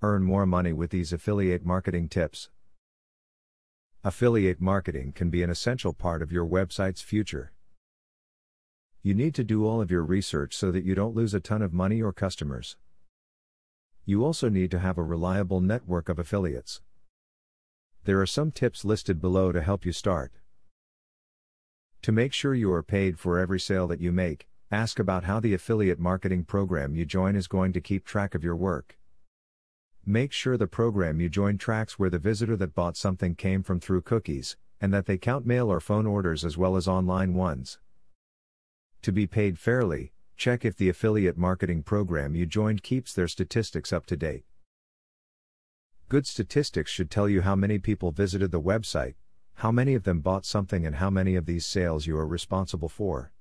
Earn more money with these affiliate marketing tips. Affiliate marketing can be an essential part of your website's future. You need to do all of your research so that you don't lose a ton of money or customers. You also need to have a reliable network of affiliates. There are some tips listed below to help you start. To make sure you are paid for every sale that you make, ask about how the affiliate marketing program you join is going to keep track of your work. Make sure the program you join tracks where the visitor that bought something came from through cookies, and that they count mail or phone orders as well as online ones. To be paid fairly, check if the affiliate marketing program you joined keeps their statistics up to date. Good statistics should tell you how many people visited the website, how many of them bought something, and how many of these sales you are responsible for.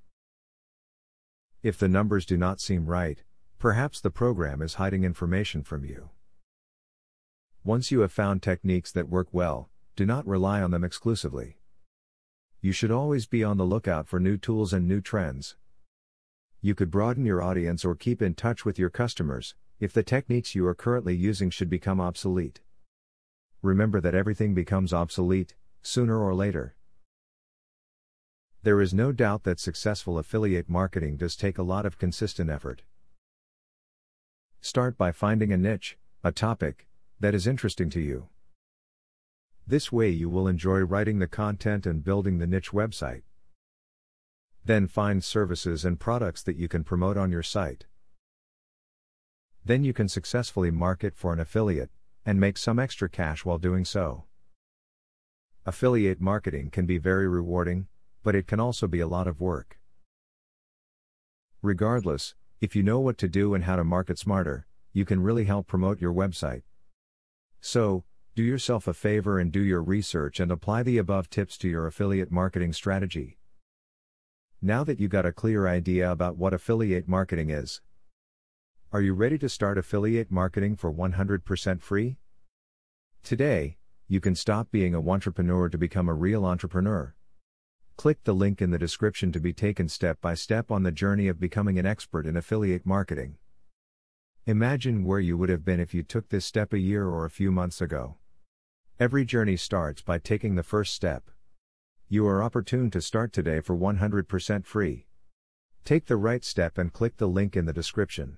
If the numbers do not seem right, perhaps the program is hiding information from you. Once you have found techniques that work well, do not rely on them exclusively. You should always be on the lookout for new tools and new trends. You could broaden your audience or keep in touch with your customers, if the techniques you are currently using should become obsolete. Remember that everything becomes obsolete, sooner or later. There is no doubt that successful affiliate marketing does take a lot of consistent effort. Start by finding a niche, a topic, that is interesting to you. This way you will enjoy writing the content and building the niche website. Then find services and products that you can promote on your site. Then you can successfully market for an affiliate, and make some extra cash while doing so. Affiliate marketing can be very rewarding, but it can also be a lot of work. Regardless, if you know what to do and how to market smarter, you can really help promote your website. So, do yourself a favor and do your research and apply the above tips to your affiliate marketing strategy. Now that you got a clear idea about what affiliate marketing is, are you ready to start affiliate marketing for 100% free? Today, you can stop being a wantrepreneur to become a real entrepreneur. Click the link in the description to be taken step by step on the journey of becoming an expert in affiliate marketing. Imagine where you would have been if you took this step a year or a few months ago. Every journey starts by taking the first step. You are opportune to start today for 100% free. Take the right step and click the link in the description.